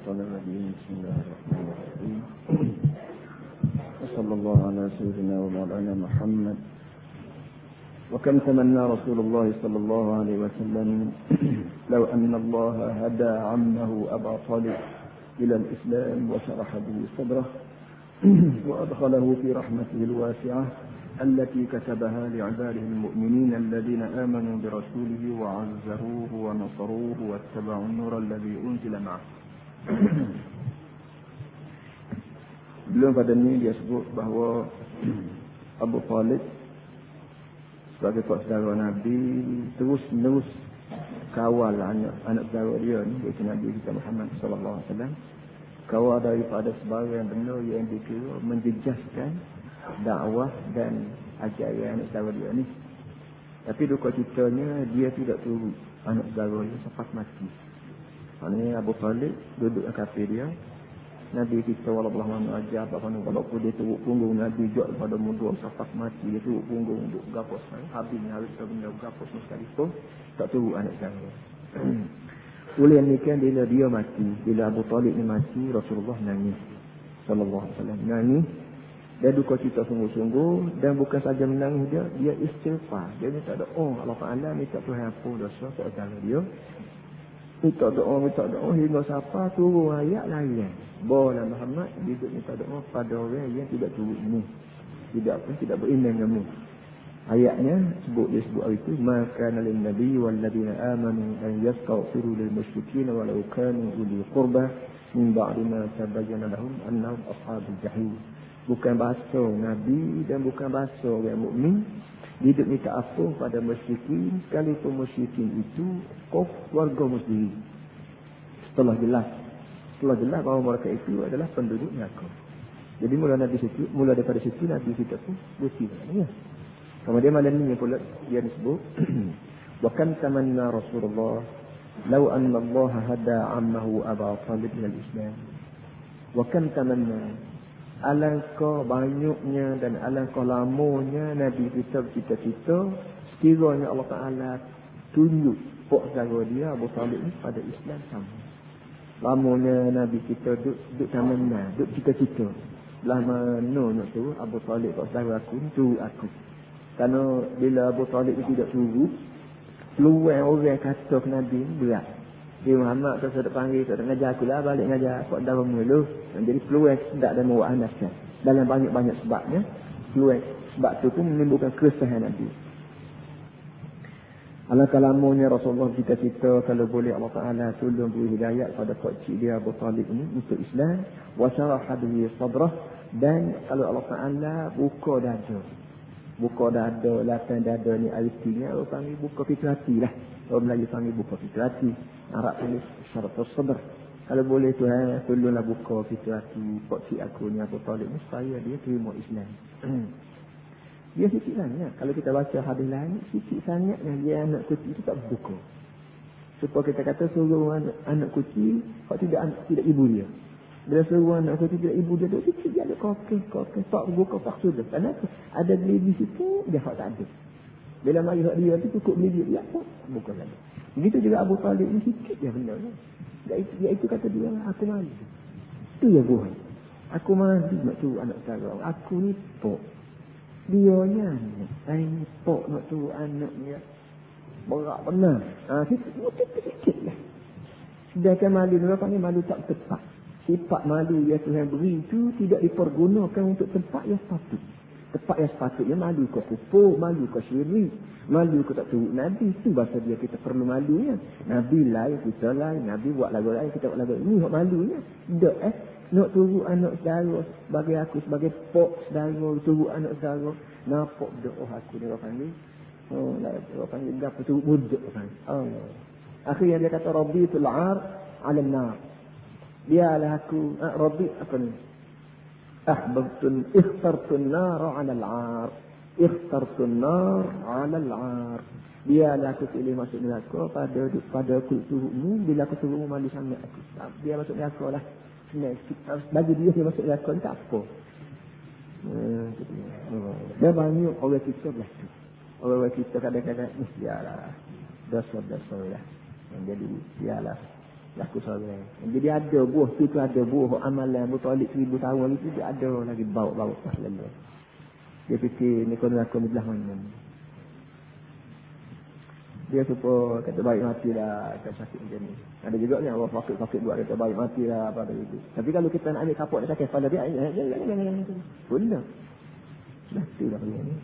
الشيطان الرجيم. بسم الله الرحمن الرحيم. وصلى الله على سيدنا ومولانا محمد. وكم تمنى رسول الله صلى الله عليه وسلم لو أن الله هدى عمه أبا طالب إلى الإسلام وشرح به صدره وأدخله في رحمته الواسعة التي كتبها لعباده المؤمنين الذين آمنوا برسوله وعزروه ونصروه واتبعوا النور الذي أنزل معه. Belum pada ni dia sebut bahawa Abu Talib sebagai pak saudara Nabi terus kawal anak saudara dia ni, iaitu Nabi kita Muhammad sallallahu alaihi wasallam, kawal daripada sebarang benda yang dikira menjejaskan dakwah dan ajaran anak saudara dia ni. Tapi duka citanya dia tidak turut anak saudara dia sampai mati. Maknanya Abu Talib duduk dengan kafir dia. Nabi kita wallahu a'lam ajar walaupun dia turut punggung Nabi jauh pada mundur sampai mati, dia turut punggung untuk gapo sekali habisnya harus benda gapo sekali pun tak turut anak saudara. Oleh demikian bila dia mati, bila Abu Talib ni mati, Rasulullah nangis sallallahu alaihi wasallam, nangis. Dia duka cita sungguh-sungguh, dan bukan saja menangis dia istighfar. Dia minta doa Allah Ta'ala, minta Tuhan ampun dosa saudara dia. Minta doa hingga siapa turun ayat lain. Bahawa Muhammad hidup minta doa pada orang yang tidak turut ini, tidak beriman dengan. Ayatnya dia sebut hari itu, maka lin nabi wal ladina amanu an yastaghfiru lil musyrikeen walau kanu uli qurba min ba'di ma tabayyana lahum annahum ashabul jahim. Bukan bahasa Nabi dan bukan bahasa orang mukmin hidup minta ampun pada musyrikin, sekalipun musyrikin itu keluarga muslim. Setelah jelas bahawa mereka itu adalah penduduk neraka. Jadi mula daripada situ Nabi kita pun berhenti. Ya. Kemudian malam ini pula dia disebut wa kan tamanna Rasulullah law anna Allah hada ammahu Aba Talib ila al-Islam. Wa kan tamanna, alangkah banyaknya dan alangkah lamanya Nabi kita bercita-cita sekiranya Allah Ta'ala tunjuk pak saudara dia Abu Talib ni pada Islam sama. Lamanya Nabi kita duduk tamanna, duduk cita-cita. Belah mana nak turut Abu Talib pak saudara aku ni turut aku. Kerana bila Abu Talib ni tidak turut, peluang orang kata ke Nabi ni berat. Dia Muhammad tak sedap panggil, tak ngajar aku lah, balik ngajar aku dalam mula. Jadi peluang sedap dan mewah anaskan. Dalam banyak-banyak sebabnya, peluang sebab tu pun menimbulkan keresahan Nabi. Alangkah lamanya Rasulullah cita-cita kalau boleh Allah Ta'ala tolong beri hidayat pada pakcik dia Abu Talib ini untuk Islam. Wa syaraha bihi sadrah, dan kalau Allah Ta'ala buka dada, lapang dada ni artinya orang panggil buka fitrati lah. Orang Melayu panggil buka fitrati. Arab tulis syarat sabr. Kalau boleh Tuhan tolonglah buka fitrati pakcik aku ni Abu Talib ni supaya dia terima Islam. Dia sikit sangat. Kalau kita baca hadis lain, sikit sangat yang dia anak kecil itu tak buka. Supaya kita kata suruh anak kecil kalau tidak ibu dia. Bila suruh anak kecil tidak ibu dia, dia sikit dia ada kokeh tak buka tak sudah. Kenapa? Ada beli di situ dia tak ada. Bila mari hak dia tu cukup beli dia tak buka lagi. Begitu juga Abu Talib ni sikit dia benda ni. Dia itu kata dia, aku mandi. Tu ya buat. Aku mandi nak tu anak saudara. Aku ni pok. Dia ni pok nak tu anak dia. Berat benar. Sikit lah. Sedangkan malu ni apa ni, malu tak tepat. Sifat malu yang Tuhan beri itu tidak dipergunakan untuk tempat yang sepatut. Tempat yang sepatutnya malu ke kufur, malu ke syirik, malu ke tak turut Nabi. Itu bahasa dia kita perlu malunya. Nabi lain, kita lain. Nabi buat lagu lain, kita buat lagu lain. Ini hak malunya. Tak nak turut anak saudara sebagai aku, sebagai pok saudara, turut anak saudara. Nampak doa aku ni orang panggil. Orang panggil gapa turut budak orang panggil. Akhirnya dia kata Rabbitul 'ar 'ala an-nar. Biarlah aku Rabbi apa ni? Ikhtartun nar 'ala al-'ar. Ikhtartun nar 'ala al-'ar. Biarlah aku pilih masuk neraka pada kulturmu bila aku suruh malu sangat aku. Dia masuk neraka lah. Bagi dia masuk neraka ni tak apa. Dia banyak orang kita belah tu. Orang kita kadang-kadang biarlah dosa-dosa lah. Jadi biarlah laku seorang. Jadi ada buah tu ada buah amalan Abu Talib 1000 tahun itu dia ada lagi bawa-bawa pas lalu. Dia fikir ni kau nak aku belah mana. Dia suka kata baik matilah kata sakit macam ni. Ada juga ni Allah fakir buat kata baik matilah apa itu. Tapi kalau kita nak ambil kapok nak sakit pada dia jangan benda. Dah tu dah ni.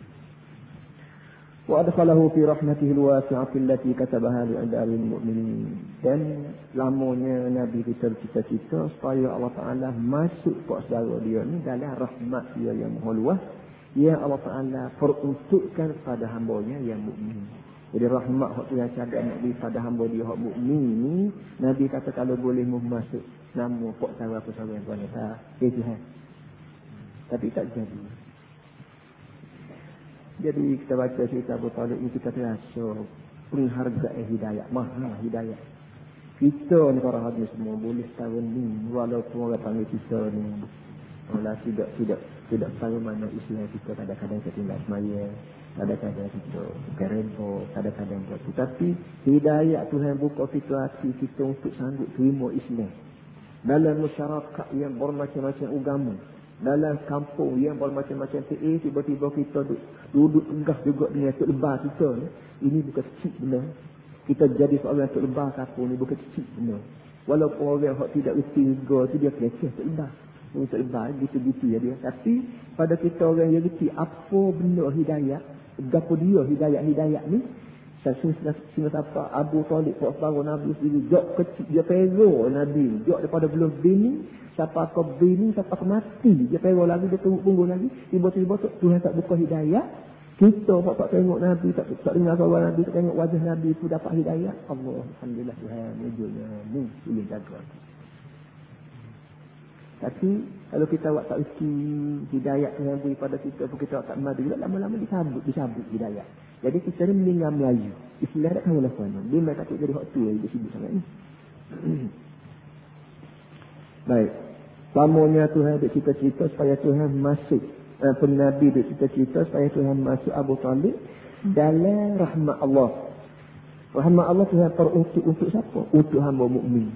Wa adkhalahu fi rahmatihi alwasi'ati allati katabaha li'ibadil mu'minin. Dan lamanya Nabi kita cita-cita supaya Allah Taala masuk kat saudara dia ni dalam rahmat dia yang maha luas yang Allah Taala peruntukkan kepada hamba-Nya yang mukmin. Jadi rahmat hak tu yang ada Nabi pada hamba dia hak mukmin ni, Nabi kata kalau boleh masuk nama pok saudara apa saudara yang tuan kata, Tuhan. Tapi tak jadi. Jadi kita baca cerita Abu Talib ni kita terasa penghargaan hidayah, mahal hidayah. Kita ni para hadis semua boleh tahun ni walaupun orang panggil kita ni wala tidak tahu mana Islam kita kadang-kadang ketinggalan semaya, kadang-kadang kita kerempok, kadang-kadang buat tu. Tapi hidayah Tuhan buka pintu hati kita untuk sanggup terima Islam. Dalam masyarakat yang bermacam-macam agama, dalam kampung yang bermacam-macam tiba-tiba kita duduk enggah juga dengan Tok Lebah kita ni. Ini bukan kecil benar. Kita jadi seorang Tok Lebah kampung ni bukan kecil benar. Walaupun orang yang tidak reti juga tu dia keleceh Tok Lebah. Tok Lebah gitu-gitu ya dia. Tapi pada kita orang yang reti apa benda hidayah, gapo dia hidayah ni. Sehingga apa Abu Talib baru Nabi sendiri jok kecil dia pero Nabi jok daripada belum bini siapa ke bini siapa ke mati dia pero lagi dia tunggu lagi tiba-tiba Tuhan tak buka hidayah kita tak tengok Nabi tak dengar kawan Nabi tak tengok wajah Nabi itu dapat hidayah Allah alhamdulillah Tuhan wujudnya ni boleh jaga. Tapi kalau kita buat tak isi hidayah yang beri pada kita kita tak madu juga lama-lama disabut hidayah. Jadi kita ni meninggal Melayu. Islam tak tahu lah mana. Dia memang takut jadi hak tu yang dia sibuk sangat ni. Baik. Lamanya Tuhan ada cita-cita supaya Tuhan masuk. Nabi ada cita-cita supaya Tuhan masuk Abu Talib dalam rahmat Allah. Rahmat Allah Tuhan untuk siapa? Untuk hamba mukmin.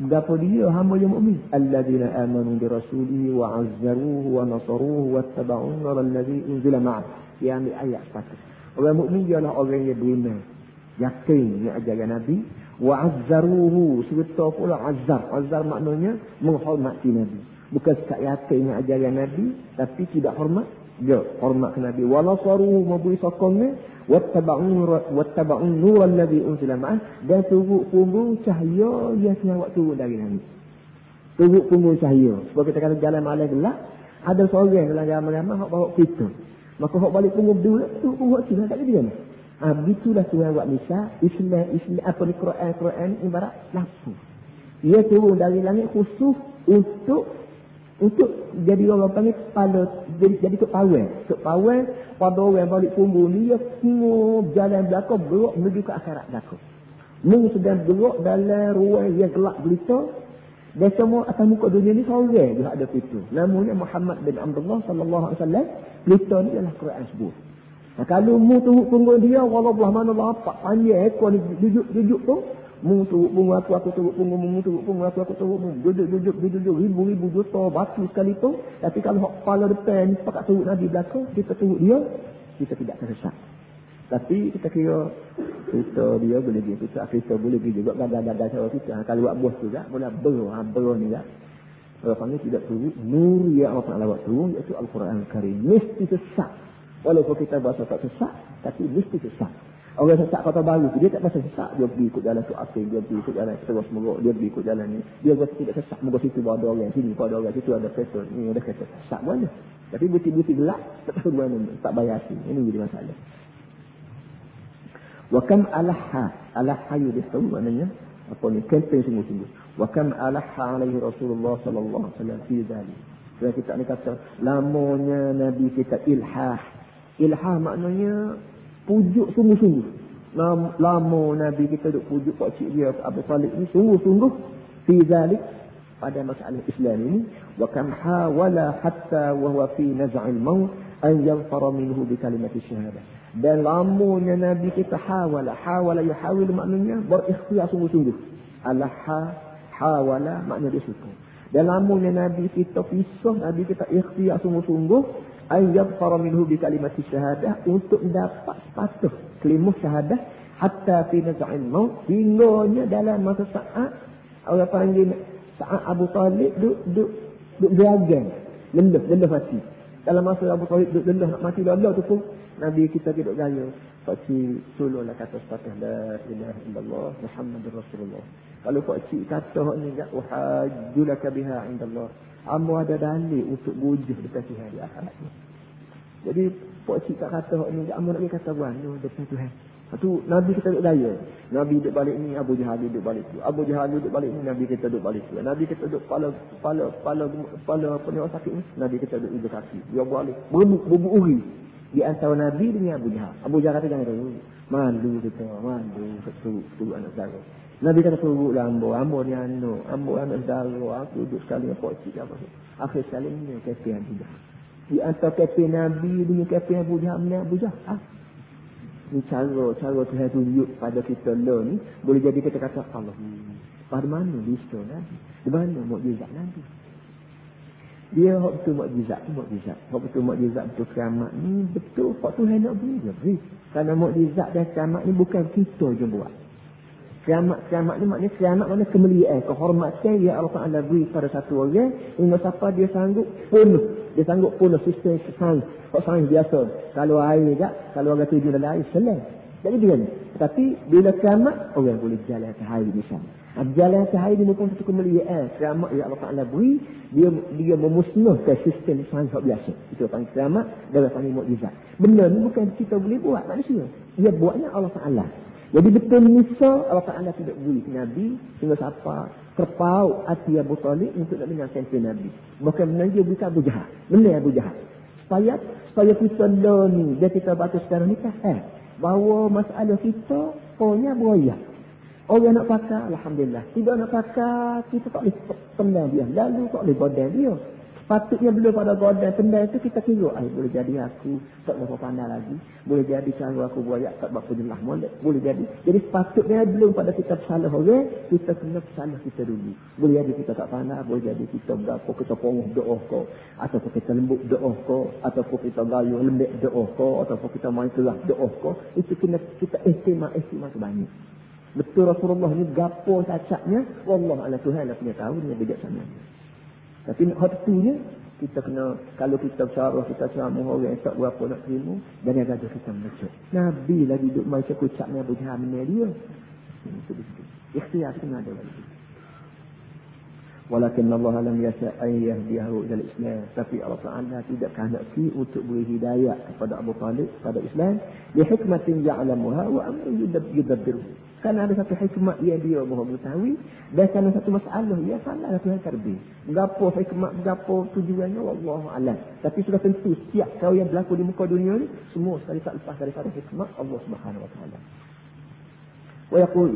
Berapa dia hamba yang mukmin? Alladzina amanu bi rasulihi wa 'azzaruhu wa nasaruhu wattaba'u an-nura alladzi unzila ma'ah. Yang ayat 1. Orang mukmin ialah orang yang beriman, yakin dengan ajaran Nabi, wa azzaruhu, serta pula azzar maknanya menghormati Nabi. Bukan sekat yakin dengan ajaran Nabi, tapi tidak hormat, dia hormat ke Nabi. Wa nasaruhu memberi sokongan, wattaba'u nur alladhi unzila ma'ah, dan turut punggung cahaya yang telah turun dari Nabi. Turut punggung cahaya. Sebab kita kata jalan malam gelap, ada seorang dalam ramai-ramai hak bawa kita. Maka hak balik punggung dua tu punggung Cina tak jadi kan? Begitulah Tuhan buat misal Islam apa ni Quran ibarat lampu. Ia turun dari langit khusus untuk jadi orang panggil kepala jadi kepawai pada orang balik punggung ni dia tengok jalan belakang berok menuju ke akhirat belakang. Ni sedang berok dalam ruang yang gelap gelita. Dan semua atas muka dunia ni seorang dia ada pintu. Namanya Muhammad bin Abdullah sallallahu alaihi wasallam. Pintu ni adalah Quran sebut. Nah, kalau mu turut punggung dia wallah mana lapak panjang ekor ni duduk tu, mu turut punggung aku turut punggung mu turut punggung aku turut punggung. Duduk ribu juta batu sekali tu. Tapi kalau hak kepala depan pakat turut Nabi belakang, kita turut dia, kita tidak tersesat. Tapi kita kira kita dia boleh pergi kita boleh pergi juga gagal cara kita. Kalau buat bos juga boleh ber ni tak. Kalau panggil tidak turut nur yang Allah Taala buat turun iaitu Al-Quran Al-Karim. Mesti sesat. Walaupun kita bahasa tak sesat tapi mesti sesat. Orang sesat kata baru dia tak bahasa sesat, dia pergi ikut jalan tu asing, dia pergi ikut jalan terus merok, dia pergi ikut jalan ni. Dia bahasa tidak sesat, moga situ ada orang sini, pada orang situ ada kereta, ni ada kereta. Sesat boleh. Tapi buti-buti gelap tak tahu mana, tak bayar asing. Ini jadi masalah. Wa kam alaha yudistu maknanya apa ni kempen sungguh-sungguh. Wa kam alaha alaihi Rasulullah sallallahu alaihi wasallam fi dzalik. Jadi kita ni kata lamanya Nabi kita ilhah maknanya pujuk sungguh-sungguh. Lama Nabi kita duk pujuk pak cik dia Abu Talib ni sungguh-sungguh fi dzalik pada masalah Islam ini. Wa kam hawala hatta wa huwa fi naz'il maut an yanfara minhu bi kalimati syahadah. Dan lamanya Nabi kita hawala yuhawil maknanya berikhtiar sungguh-sungguh. Alaha Hawala makna dia suka. Dan lamunnya Nabi kita pisah, Nabi kita ikhtiar sungguh-sungguh ayyadfara minhu bi kalimati syahadah untuk dapat sepatah kalimah syahadah hatta fi naz'il maut, hingganya dalam masa saat orang panggil saat Abu Talib duk beragang lelah mati. Dalam masa Abu Talib duk lelah nak mati lelah tu pun Nabi kita tidak gaya. Pakcik tolonglah kata sepatah la ilaha illallah Muhammadur Rasulullah. Kalau pakcik kata hak ni enggak wahajulaka biha indallah. Amo ada dalil untuk bujuh dekat Tuhan di akhirat. Jadi pakcik tak kata hak ni enggak, amo nak kata buano dekat Tuhan. Satu Nabi kita duduk daya. Nabi duduk balik ni, Abu Jahal duduk balik tu. Abu Jahal duduk balik ni, Nabi kita duduk balik tu. Nabi kita duduk kepala apa ni orang sakit ni, Nabi kita duduk ujung kaki. Dia balik berebut uri di antara Nabi dengan Abu Jahal. Abu Jahal kata jangan dulu. Malu kita, malu ketu anak saudara. Nabi kata turutlah ambo ni anak saudara, aku duduk sekali dengan pakcik apa tu. Akhir sekali ni kafir Abu Jahal. Di antara kafir Nabi dengan kafir Abu Jahal ni Abu Jahal. Ni cara Tuhan tunjuk pada kita lah ni, boleh jadi kita kata Allah. Pada mana lista Nabi? Di mana mukjizat Nabi? Dia hak betul mukjizat. Hak betul mukjizat betul kiamat ni betul hak Tuhan nak beri. Kerana mukjizat dan kiamat ni bukan kita je buat. Kiamat ni maknanya kiamat mana kemuliaan, kehormatan yang Allah Taala beri pada satu orang hingga siapa dia sanggup punuh sistem sains. Kok sains biasa. Kalau air tak, kalau orang tuju dalam air selang. Jadi dia ni. Tetapi bila kiamat orang boleh jalan ke air misalnya. Jalan ke air ni bukan satu kemuliaan. Kiamat yang Allah Taala beri, dia memusnahkan sistem sains biasa. Itu panggil kiamat, dia panggil mukjizat. Benda ni bukan kita boleh buat manusia. Dia buatnya Allah Taala. Jadi betul misal Allah Ta'ala tidak beri Nabi sehingga siapa terpaut hati Abu Talib untuk nak dengar sampai Nabi. Bukan benar dia beri Abu Jahal. Benar Abu Jahal. Supaya kita ni, dia kita baca sekarang ni bahawa masalah kita punya buaya. Orang nak pakai, Alhamdulillah. Tidak nak pakai, kita tak boleh tendang dia. Lalu tak boleh godang dia. Patutnya belum pada godang tendang itu kita kira, boleh jadi aku tak berapa pandai lagi. Boleh jadi cara aku buaya tak berapa jelas molek. Boleh jadi. Jadi sepatutnya belum pada kita bersalah orang, kita kena bersalah kita dulu. Boleh jadi kita tak pandai, boleh jadi kita berapa kita pongoh doa kau, ataupun kita lembut doa kau, ataupun kita gayuh lembek doa kau, ataupun kita main keras doa kau. Itu kena kita estimate sebanyak. Betul Rasulullah ni gapo cacatnya, wallah ala Tuhan lah punya tahu dia bijaksana. Tapi waktunya kita kena, kalau kita bersyarah, kita ceramah orang yang tak berapa nak terima, dan yang ada kita melecek. Nabi lagi duduk main sekucaknya Abu Jahal dia. Itu betul. Ikhtiar kena ada lagi. Walakin Allah lam yasha' an yahdiyahu ila al-Islam. Tapi Allah Ta'ala tidak kehendaki untuk beri hidayah kepada Abu Talib pada Islam. Li hikmatin ya'lamuha wa amrun yudabbiruhu. Karena ada satu hikmat yang dia mahu mengetahui, dan karena satu masalah yang salah Tuhan terbit. Gapo hikmat, gapo tujuannya, wallahu a'lam. Tapi sudah tentu setiap kau yang berlaku di muka dunia ni semua sekali tak lepas daripada hikmat Allah Subhanahu wa taala.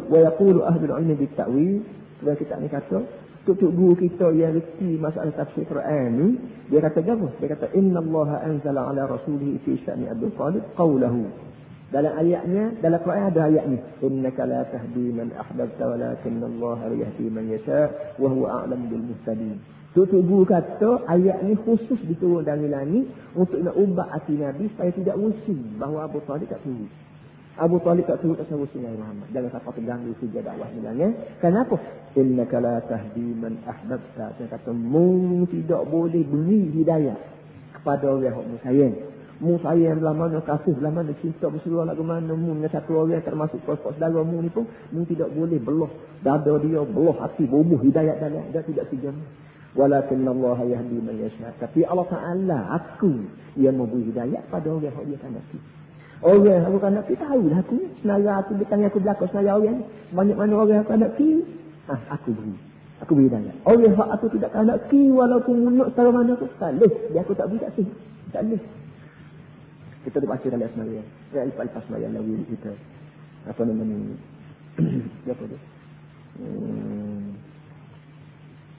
Wa yaqulu ahlul ilmi bit ta'wil, dan kita ni kata untuk guru kita yang reti masalah tafsir Quran ni, dia kata apa? Dia kata innallaha anzala ala rasulihi fi sya'ni Abdul Talib qawluhu. Dalam ayatnya, dalam Quran ada ayat ni, innaka la tahdi man ahbabta walakinallaha yahdi man yasha wa huwa a'lamu bil muhtadin. Tutup guru kata ayat ni khusus diturun dari langit untuk nak ubah hati Nabi supaya tidak rusing bahawa Abu Talib tak turut. Abu Talib tak turut tak rusing dengan Muhammad. Jangan sampai terganggu sejak dakwah bilangnya. Kenapa? Innaka la tahdi man ahbabta. Dia kata mu tidak boleh beri hidayah kepada orang yang sayang. Mu sayang belah mana, kasih belah mana, cinta berseluruh lagu mana, mu dengan satu orang termasuk pos-pos saudara mu ni pun, mu tidak boleh belah dada dia, belah hati, bubuh hidayat dalam dia tidak sejam. Walakinnallaha yahdi man yasha. Tapi Allah Ta'ala aku yang memberi hidayat pada orang yang dia kandaki. Orang aku kandaki tahulah aku, senara aku bertanya aku belakang senara orang, banyak mana orang aku kandaki, aku beri. Aku beri hidayat. Orang yang aku tidak kandaki walaupun munuk secara mana aku, tak boleh. Dia aku tak beri tak sih. Tak boleh. Kita baca dalam sembahyang. Ya, lepas sembahyang lagi kita. Apa namanya? Apa dia?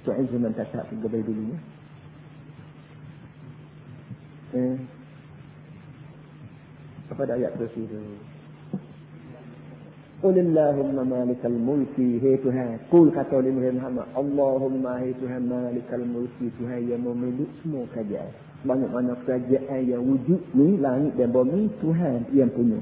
Tu'izzu man tasha' fi gabai dulunya. Apa ada ayat terus itu? Qulillahumma malikal mulki, hai Tuhan. Qul kata oleh Muhammad, Allahumma hai Tuhan malikal mulki, Tuhan yang memiliki semua kerajaan. Banyak mana kerajaan yang wujud ni, langit dan bumi, Tuhan yang punya.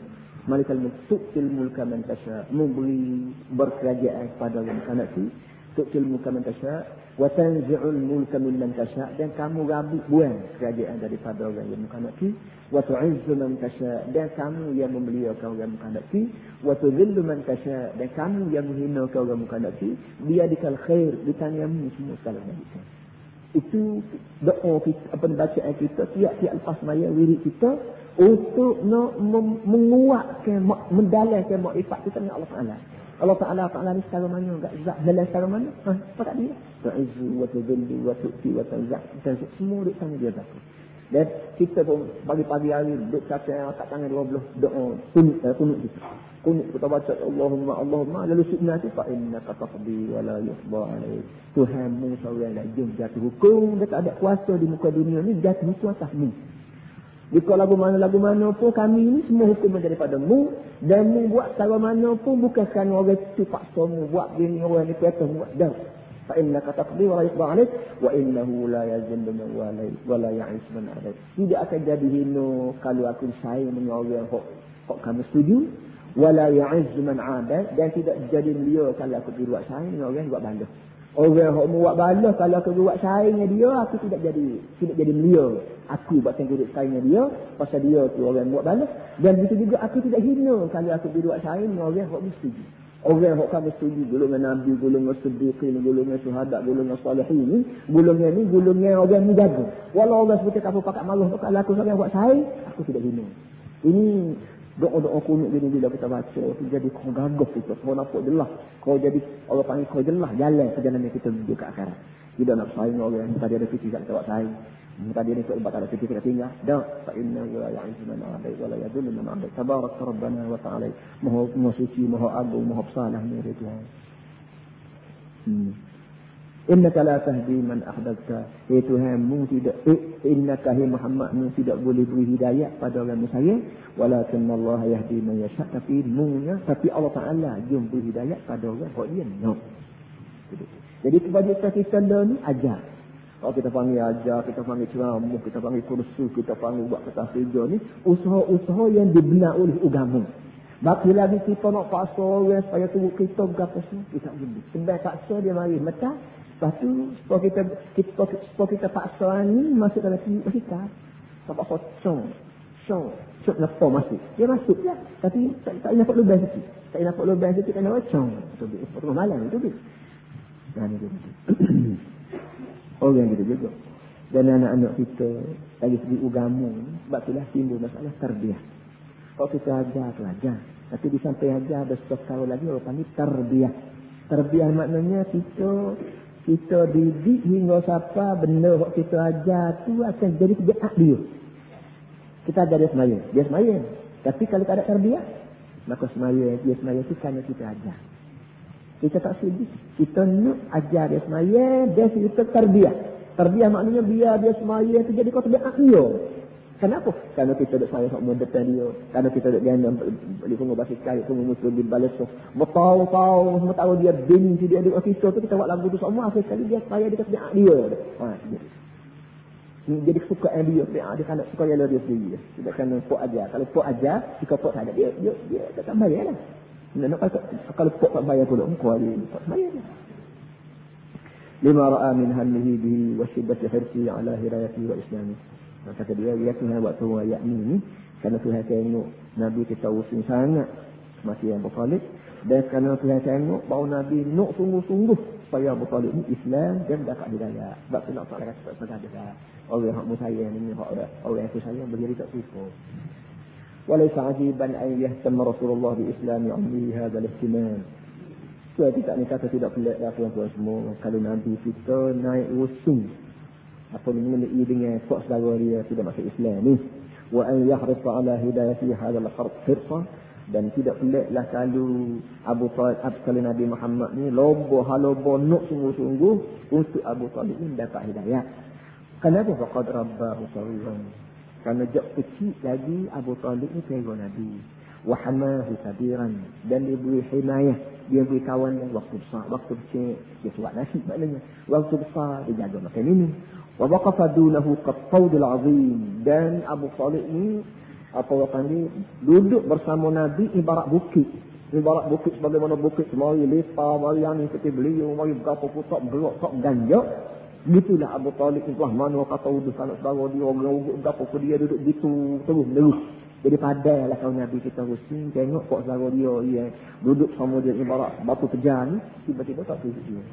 Malikal mulk, tu'til mulka man tasha, memberi berkerajaan kepada yang kanak-kanak. Tu'til mulka man tasha wa tanzi'ul mulka mimman tasha, dan kamu rabuk buang kerajaan daripada orang yang kanak-kanak. Wa tu'izzu man tasha, dan kamu yang memuliakan orang kanak-kanak. Wa tudhillu man tasha, dan kamu yang menghinakan orang kanak-kanak. Biyadikal khair, di tanganmu semua segala kebaikan. Itu doa kita, apa bacaan kita tiap-tiap lepas maya wirid kita untuk menguatkan, mendalamkan makrifat kita dengan Allah Taala. Allah Taala ni secara mana? Enggak zat dalam secara mana? Apa tak dia? Tu'izzu wa tudhillu wa tu'ti wa tanza'. Semua di tangan dia satu. Dan kita pun pagi-pagi hari duduk kata kat tangan 12 doa kunut kita. Kunut kita baca Allahumma lalu sunnah tu fa innaka taqdi wa la yuqda alaik. Tuhanmu seorang yang jatuh hukum, dia tak ada kuasa di muka dunia ni, jatuh hukum atasmu. Jika lagu mana pun kami ini semua hukum daripada-Mu, dan Mu buat cara mana pun bukan kerana orang itu paksa Mu buat gini, orang ni kata buat dah. Fa innaka taqdi wa la yuqda alaik wa innahu la yazillu man walai wa la ya'is man alaik. Tidak akan jadi hina kalau aku sayang dengan orang hok kamu setuju, wa la ya'is man adai, dan tidak jadi mulia kalau aku buat sayang dengan orang buat balas. Orang hok buat balas kalau aku buat sayang dengan dia, aku tidak jadi mulia. Aku buat tengok sayangnya dia, pasal dia tu orang buat balas. Dan begitu juga aku tidak hina kalau aku buat sayang dengan orang hok setuju. Orang yang kamu setuju, golongan Nabi, golongan Siddiqin, golongan Syuhada, golongan Salihin, golongan orang ni jaga. Walau Allah sebut aku pakai maluh, kalau aku seorang buat sayang, aku tidak hina. Ini doa-doa kunut gini bila kita baca, itu jadi kau gagah kita, kau nampak jelas. Kau jadi, Allah panggil kau jelas, jalan perjalanan kita menuju ke akhirat. Tidak nak sayang orang yang tadi ada fikir kat buat sayang. Tadi ni sebab ada fikir kita tinggal. Dah, fa inna la ya'izzu man adai wa la yadullu man adai. Tabarak Rabbana wa ta'ala. Maha suci, maha agung, maha besarlah ni dia Tuhan. Innaka la tahdi man ahbabta. Tuhanmu tidak, innaka hi Muhammadmu tidak boleh beri hidayah pada orang sayang. Walakin Allah yahdi man yasha. Tapi Allah Ta'ala jom beri hidayah pada orang yang dia. Jadi kepada kita ni ajar. Kalau kita panggil ajar, kita panggil ceramah, kita panggil kursus, kita panggil buat kertas kerja ni, usaha-usaha yang dibina oleh agama. Baki lagi kita nak paksa orang supaya turut kita berapa semua, kita boleh. Sebab paksa dia mari mata, lepas tu supaya kita paksa ni masuk dalam hidup kita. Tak paksa syong lepas masuk. Dia masuk je, tapi tak nampak lubang sikit. Tak nampak lubang sikit kan orang syong. Itu dia, malam itu dia. Dan dia orang gitu juga. Dan anak-anak kita dari segi agama, sebab itulah timbul masalah tarbiyah. Kalau kita ajar, pelajar. Tapi di samping ajar ada setengah lagi orang panggil tarbiyah. Tarbiyah maknanya kita didik hingga siapa benda yang kita ajar tu akan jadi kebiasaan dia. Kita ajar dia semaya. Tapi kalau tak ada tarbiyah, maka dia semaya itu kerana kita ajar. Kita tak sudi. Kita nak ajar dia semaya, dia kita tarbiyah. Tarbiyah maknanya biar dia semaya itu jadi kau terbiak dia. Kenapa? Kerana kita duduk semaya sama depan dia. Kerana kita duduk gandam beli punggung basikal, punggung musuh di balas. Bertahun-tahun semua tahu dia bini dia duduk kita tu, kita buat lagu tu semua. Akhir sekali dia semaya dia terbiak dia. Jadi kesukaan dia kerana suka dia sendiri. Tidak kerana pok ajar. Kalau pok ajar, jika pok tak ada, dia tak bayar lah. Kalau pok tak bayar pula, engkau ada tak bayar lah. Lima ra'a min hamlihi bihi wa shiddati hirsi ala hirayati wa islami. Kata dia Tuhan buat tu ayat ni kerana Tuhan tengok Nabi kita usin sangat mati yang Abu dan kerana Tuhan tengok bahawa Nabi nak sungguh-sungguh supaya Abu Talib ni Islam dan dapat hidayah. Sebab tu nak tak kata sebenarnya orang hak musayang ni orang yang sayang berdiri tak suka. Walaysa ajiban an yahtamma Rasulullah bi Islam ummi hadha al-ihtimam. Tidak ni kata tidak pelik dah tuan-tuan semua. Kalau Nabi kita naik usung apa mengenai dengan kok saudara dia tidak masuk Islam ni. Wa an yahrisa ala hidayati hadha al-qarb hirsa, dan tidak peliklah kalau Abu Talib kalau Nabi Muhammad ni lobo nak sungguh-sungguh untuk Abu Talib ni dapat hidayah. Kenapa? Faqad rabbahu sawiran. Kerana jak kecil lagi Abu Talib ni pengikut Nabi. Wa hamahu kabiran, dan dia beri himayah, dia beri kawan yang waktu besar, waktu kecil dia suap nasi maknanya. Waktu besar dia jaga makan ini. Wa waqafa dunahu qat-tawdil azim, dan Abu Talib ni apa orang ni duduk bersama Nabi ibarat bukit. Ibarat bukit sebagaimana bukit mari lepa, mari yang seperti beliau, mari berapa putak berok tak ganjak. Gitulah Abu Talib ni lah mana kata udah sanak saudara dia orang berapa ke dia duduk gitu terus. Jadi padailah kau Nabi kita rusing tengok kok saudara dia duduk sama dia ibarat batu tejar ni, tiba-tiba tak tunjuk dia.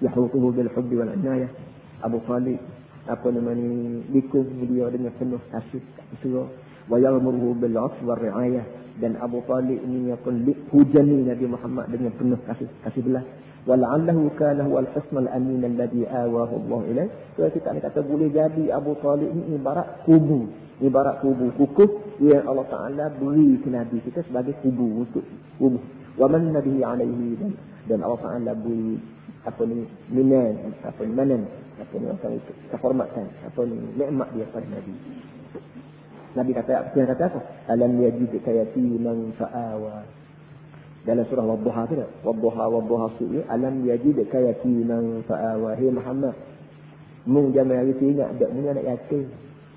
Yahruquhu bil hubbi wal inayah. Abu Talib apa namanya dikung dia dengan penuh kasih surah. Wa ya'muruhu bil 'afwi war ri'ayah, dan Abu Talib ini akan hujani Nabi Muhammad dengan penuh kasih belas. Wal'allahu kana huwa al-hisn al-amin alladhi awahu Allah ilaih. So kita ni kata boleh jadi Abu Talib ni ibarat kubu kukuh yang Allah Taala beri ke Nabi kita sebagai kubu untuk kubu. Wa man nabihi alaihi, dan Allah Taala beri apa ni minan, apa ni manan, apa ni kehormatan, apa ni nikmat dia pada Nabi. Nabi kata apa? Alam yajidka yatiman fa'awa. Dalam surah Wadduha tu, Wadduha su'i, alam yajidka yatiman fa'awa. Hai Muhammad, mung jamal yatim ingat dak mun anak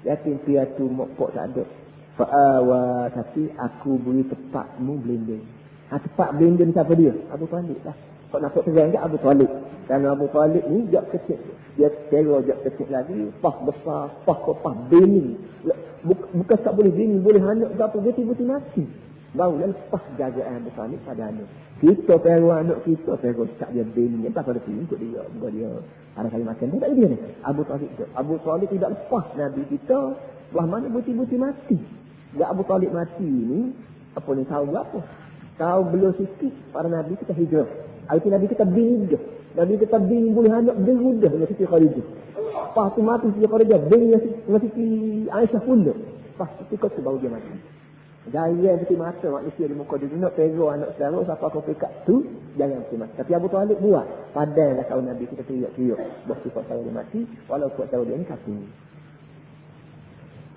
yatim piatu mokok tak ada. Fa'awa, tapi aku beri tempatmu blending. Tempat blending siapa dia? Abu Talib lah. Kau nak terang ke Abu Talib? Kerana Abu Talib ni jak kecil. Dia teror jak kecil lagi. Pas besar, pas bini. Bukan tak boleh bini, boleh anak ke apa. Betul-betul mati. Barulah lepas jagaan Abu Talib pada anak. Kita teror anak kita, teror tak dia bini. Tak ada pilih untuk dia. Bukan dia ada kali makan. Tak ada dia ni. Abu Talib tidak lepas Nabi kita. Belah mana betul-betul mati. Abu Talib mati ni, apa ni tahu apa? Tahu belum sikit para Nabi kita hijrah. Arti Nabi kita bingung. Nabi kita bingung boleh anak berudah dengan Siti Khadijah. Lepas tu mati Siti Khadijah bingung dengan Siti Aisyah pun. Lepas tu kau baru dia mati. Jangan Siti mata manusia di muka dunia nak teror anak saudara siapa kau pekat tu jangan Siti mati. Tapi Abu Talib buat. Padahal kalau Nabi kita teriak-teriak bersifat saya dia mati walau kuat tahu dia ni kafir.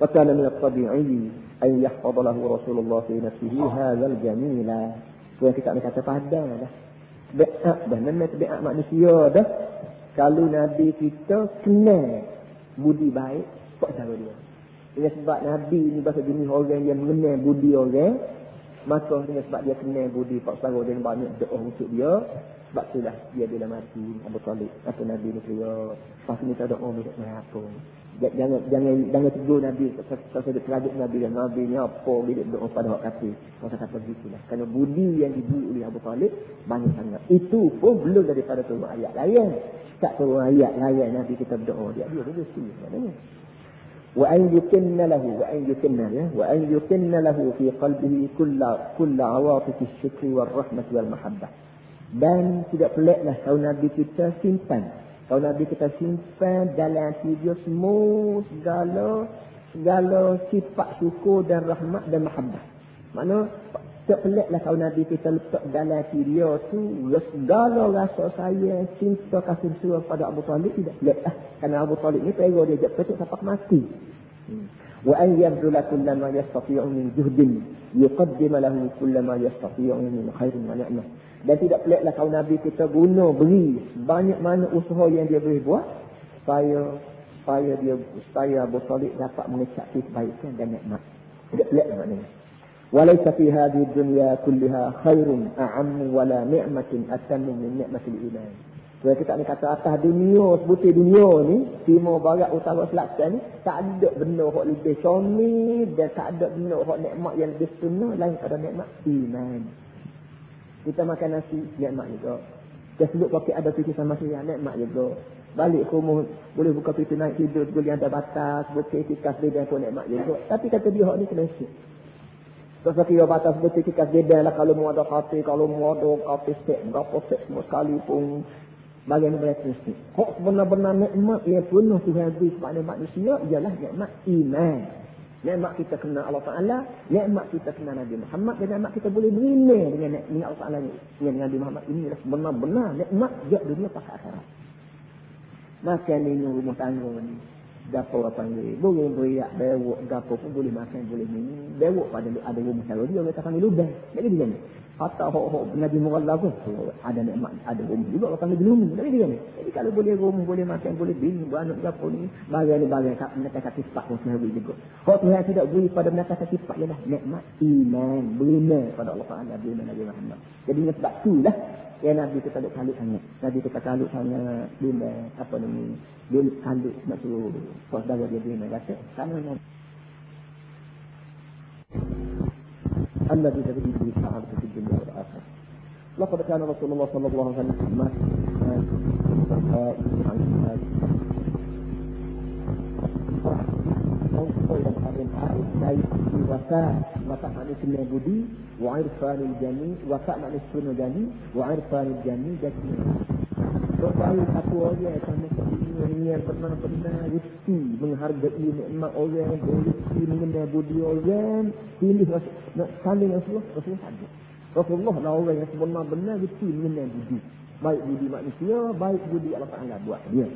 Wa kana min at-tabi'i an yahfaz lahu Rasulullah fi nafsihi hadzal jamila. So kita nak kata padahal dah. Be'ak dah, memang be'ak manusia dah. Kalau Nabi kita kenal budi baik, kok cara dia. Dengan sebab Nabi ni bahasa jenis orang yang mengenal budi orang, maka dengan sebab dia kenal budi Pak Sarah dia banyak doa untuk dia. Sebab itulah dia bila mati Abu Talib atau Nabi ni kira pas ni tak doa minta apa. Jangan tegur Nabi pasal dia terajut Nabi dan Nabi ni apa dia doa pada hak kafir. Masa kata begitulah. Kerana budi yang diberi oleh Abu Talib banyak sangat. Itu pun belum daripada turun ayat lain. Tak turun ayat lain Nabi kita berdoa dia mesti maknanya. Wa an yukinna lahu fi qalbihi kull awatif asy-syukri war-rahmah wal-mahabbah. Dan tidak peliklah kalau Nabi kita simpan. Kalau Nabi kita simpan dalam hati dia semua segala sifat syukur dan rahmat dan mahabbah. Makna tak peliklah kalau Nabi kita letak dalam hati dia tu segala rasa sayang, cinta, kasih sayang pada Abu Talib tidak pelik. Kerana Abu Talib ni teror dia jatuh sampai mati. Wa an yabdula kullama yastati'u min juhdin yuqaddim lahu kullama yastati'u min khairin wa ni'mah. Dan tidak peliklah kalau Nabi kita beri banyak mana usaha yang dia boleh buat supaya Abu Talib dapat mengecapi kebaikan dan nikmat. Tidak pelik maknanya. Walaysa fi hadhihi dunya kullaha khairun a'ammu wala ni'matin atammu min ni'matil iman. Kalau kita ni kata atas dunia, sebutir dunia ni, timur, barat, utara, selatan ni, tak ada benda yang lebih syomil dan tak ada benda yang nikmat yang lebih sunnah lain pada nikmat iman. Kita makan nasi, nikmat juga. Kita seluk pakai ada pintu sama saya, nikmat juga. Balik ke rumah, boleh buka pintu naik tidur, boleh hantar batas, boleh ikhtikas beda pun nikmat juga. Tapi kata dia, hak ni kena isi. Terus kira batas boleh ikhtikas beda lah kalau mau ada kafe, kalau mau ada kafe set, berapa set semua sekali pun. Bagian berapa mesti. Kok benar-benar nikmat yang penuh Tuhan beri kepada manusia ialah nikmat iman. Nikmat kita kenal Allah Ta'ala, nikmat kita kenal Nabi Muhammad, dan nikmat kita boleh beriman dengan Allah Ta'ala ni. Dengan Nabi Muhammad ini adalah benar-benar nikmat sejak dunia pasal akhirat. Makan minum rumah tangga ni. Gapo apa panggil, burung beriak, bewok, gapo pun boleh makan, boleh minum. Bewok pada ada rumah cara dia, mereka panggil lubang. Jadi dia ni. Atau hok Nabi Muhammad pun ada nikmat, ada rumah juga orang panggil gelung. Jadi dia ni. Jadi kalau boleh rumah, boleh makan, boleh minum, beranak gapo ni, bagai ni bagai mereka kata sifat pun sehari juga. Hok Tuhan tidak beri pada mereka kata sifat ialah nikmat iman, beriman pada Allah Taala, beriman Nabi Muhammad. Jadi sebab itulah yang Nabi kita tak kalut sangat. Nabi kita kalut sangat bila apa ni, dia kalut nak suruh saudara dia beriman kata sama Nabi. الذي تجد به السعادة في الدنيا والآخرة. لقد كان رسول الله صلى الله عليه وسلم وفاء معنى سنة بودي وعرفان الجميع وفاء معنى سنة جميع وعرفان الجميع جميع. Supaya satu orang yang benar-benar rezeki menghargai nikmat orang, rezeki mengenal budi orang, pilih nak saling Rasulullah ada. Rasulullah lah orang yang sebenar-benar rezeki mengenal budi. Baik budi manusia, baik budi Allah Taala buat dia.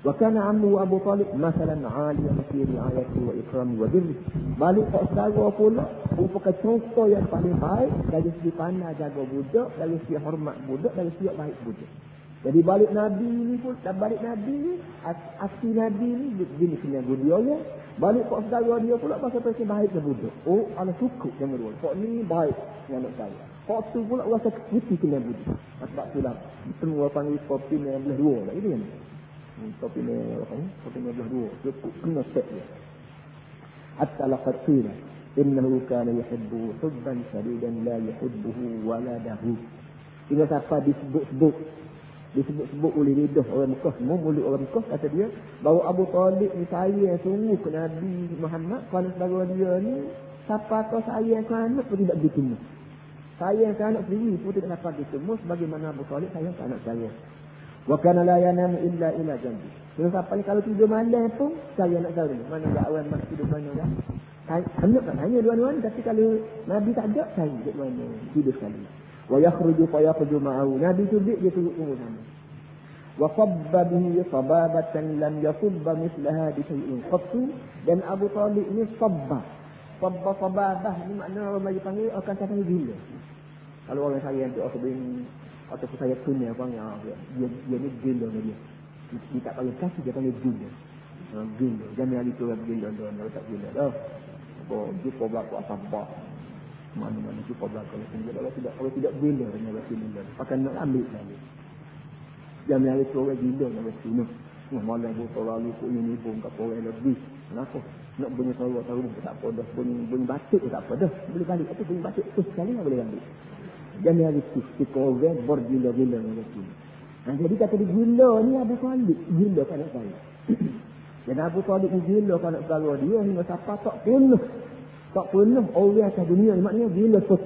Wa kana ammu Abu Talib masalan 'aliyan fi ri'ayati wa ikrami wa birri. Balik tak saudara pula merupakan contoh yang paling baik dari segi pandai jaga budak, dari segi hormat budak, dari segi baik budak. Jadi balik Nabi ni pun, balik Nabi, asli Nabi ni jenis yang budi orang. Balik kok saudara dia pula pasal pasal baik ke budak. Oh, ala cukup yang kedua. Kok ni baik dengan anak saya. Kok tu pula rasa putih kena budi. Sebab itulah semua panggil kopi ni belah dua lah. Itu kan? Kopi ni apa ni? Kopi ni belah dua. Cukup kena set dia. Hatta laqad qila innahu kana yuhibbu hubban shadidan la yuhibbuhu waladahu. Bila siapa disebut oleh lidah orang Mekah, semua mulut orang Mekah kata dia bahawa Abu Talib ni sayang sungguh ke Nabi Muhammad kerana saudara dia ni siapa kau sayang ke anak pun tidak begitu. Sayang ke anak sendiri pun tidak dapat ditemu sebagaimana Abu Talib sayang ke anak saya. Wa kana la yanamu illa ila janbi. Siapa ni kalau tidur malam pun sayang anak saya. Mana tak awal mak tidur mana kan? Anak tak tanya dua-duanya, tapi kalau Nabi tak ada sayang dekat mana tidur sekali. Wa yakhruju fa yakhruju ma'ahu. Nabi tu dia turut sana. Wa sabba bihi sababatan lam yasubba mithlaha bi shay'in qattu. Dan Abu Talib ni sabba sababah ni makna orang bagi panggil akan kata gila. Kalau orang saya untuk aku bin atau saya punya panggil dia ni gila dia. Dia tak panggil kasih, dia panggil gila. Gila. Jangan ali tu gila dia tak gila dah. Oh, dia berlaku sabah. Mana-mana kita belakang kalau tidak gila dengan Rasulullah akan nak ambil lagi. Jangan ada orang gila dengan Rasulullah. Malah buat lalu kok ini pun tak boleh lebih. Kenapa? Nak bunyi tahu tak apa dah, bunyi batik tak apa dah. Boleh balik atau bunyi batik tu sekali tak boleh ambil. Jangan ada kita orang bergila-gila dengan Rasulullah. Jadi kata dia gila ni Abu Talib, gila kan saya. Dan Abu Talib ni gila kan saudara dia hingga siapa tak penuh. Tak pernah orang atas dunia ni maknanya gila pun.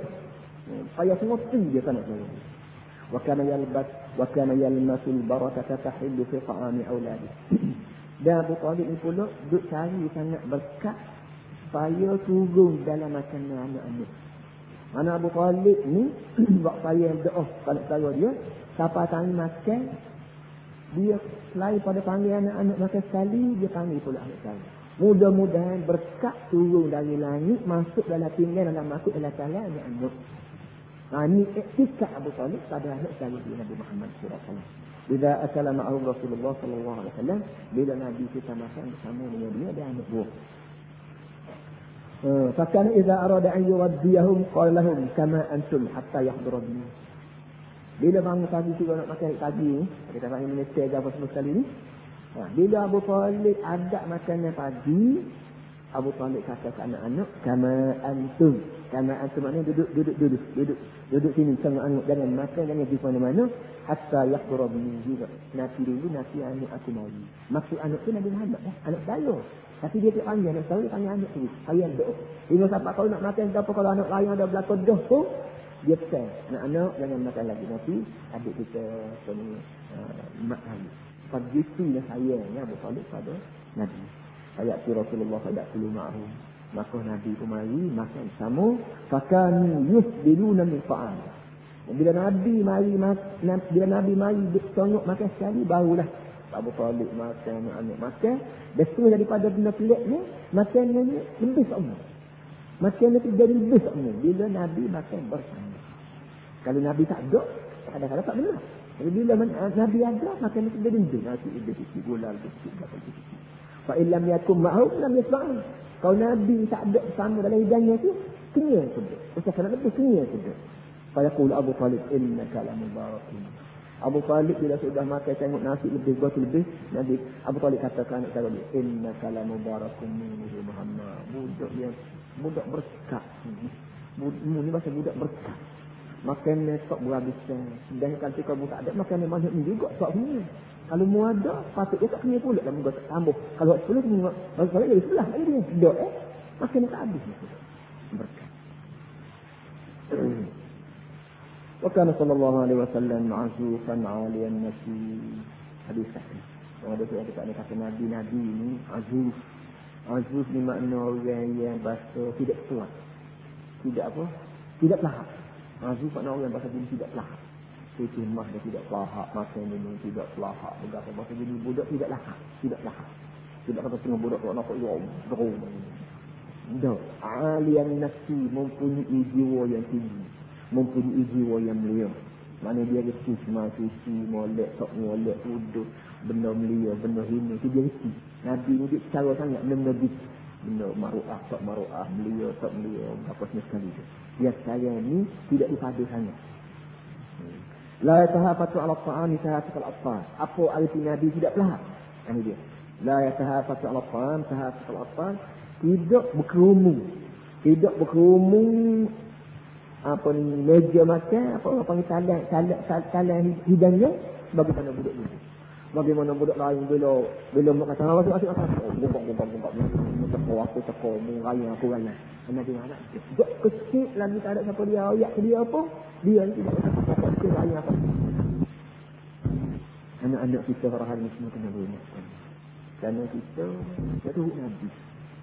Payah semua dia kan nak saya. Wa kana yalmasul barakata tahillu fi ta'ami auladi. Dan Abu Talib ni pula duk cari sangat berkat supaya turun dalam makanan anak-anak. Mana Abu Talib ni buat saya doa pada saudara dia, siapa tanya makan dia selain pada panggil anak-anak makan sekali, dia panggil pula anak saya. Mudah-mudahan berkat turun dari langit masuk dalam pinggan dalam masuk dalam tangan anak-anak. Ini iktikad Abu Talib pada anak saya Nabi Muhammad sallallahu alaihi wasallam. Bila akala ma'ahu Rasulullah sallallahu alaihi wasallam, bila Nabi kita makan bersama dengan dia dan anak buah. Fakana idza arada an yuwaddiyahum qala lahum kama antum hatta yahduru bi. Bila bangun pagi tu nak makan pagi ni, kita panggil minister apa semua sekali ni. Bila Abu Talib ada makanan pagi, Abu Talib kata ke anak-anak, kama antum. Kama antum maknanya duduk sini sama anak, jangan makan, jangan pergi mana-mana hatta yahduru bi juga. Nanti dulu nanti anak aku mau. Maksud anak tu Nabi Muhammad dah, anak saya. Tapi dia tak panggil anak saya, dia panggil anak tu. Saya doa. Bila siapa kalau nak makan apa kalau anak lain ada belakang dah tu, dia pesan, anak-anak jangan makan lagi nanti adik kita punya mak kali. Begitulah sayangnya Abu Talib pada Nabi. Ayat Rasulullah sallallahu alaihi wasallam. Maka Nabi kemari makan sama, fakanu yusbiluna min ta'am. Bila Nabi mari tengok makan sekali barulah Abu Talib makan, anak makan. Betul daripada benda pelik ni, makannya ni lebih sama. Makannya tu jadi lebih sama. Bila Nabi makan bersama. Kalau Nabi tak ada, kadang-kadang tak benar. Tapi bila Nabi ada, makannya tu jadi lebih. Nasi lebih sikit, gula lebih sikit, berapa sikit. Fa'ilam yakum ma'hum lam yasma'un. Kalau Nabi tak ada bersama dalam hidangnya tu, kenyang sedut. Usaha nak lebih kenyang sedut. Fayaqul Abu Talib, innaka la mubarakun. Abu Talib bila sudah makan tengok nasi lebih, buat lebih, Nabi Abu Talib katakan anak cara dia, innaka la mubarakun minhu Muhammad. Budak berkat. Ni bahasa budak berkat. Makan ni tak berhabisan. Dan kalau kamu tak ada, makan ni banyak ni juga tak punya. Kalau mu ada, patutnya tak punya pula dan mu tak tambah. Kalau 10 mu bagi jadi 11 lagi dia. Dok makan ni tak habis. Berkat. Wa kana sallallahu alaihi wasallam azufan 'aliyan nasi. Hadis sahih. Ada kita ni kata Nabi ni azuf. Azuf ni makna orang yang bahasa tidak kuat. Tidak apa? Tidak lahap. Azuf makna orang yang bahasa tidak lahap. Itu mah dia tidak lahap, makan minum tidak lahap. Berapa bahasa jadi budak tidak lahap. Tidak kata tengah budak tak nampak ya Allah. Dah, 'aliyan nasi mempunyai jiwa yang tinggi. Mempunyai jiwa yang mulia. Mana dia reti semua suci, molek, tak molek, duduk, benda mulia, benda hina. Itu dia reti. Nabi ni dia cara sangat benda gitu. Benda maru'ah, tak maru'ah, mulia, tak mulia, apa sekali tu. Dia saya ni tidak dipadu sangat. La yatahafatu 'ala at-ta'ami tahafatul atfal. Apa arti Nabi tidak pelahap? Ini dia. La yatahafatu 'ala at-ta'am tahafatul atfal. Tidak berkerumun apa ni meja makan, apa orang panggil talan hidangnya bagaimana budak ni. Bagaimana budak lain bila mak kata masuk bumbak teko muraya aku raya. Anak dia anak budak kecil lagi tak ada siapa dia ayat dia apa? Dia ni tidak ada kecil raya apa. Anak-anak kita orang ni semua kena beringatkan. Kerana kita jatuh Nabi.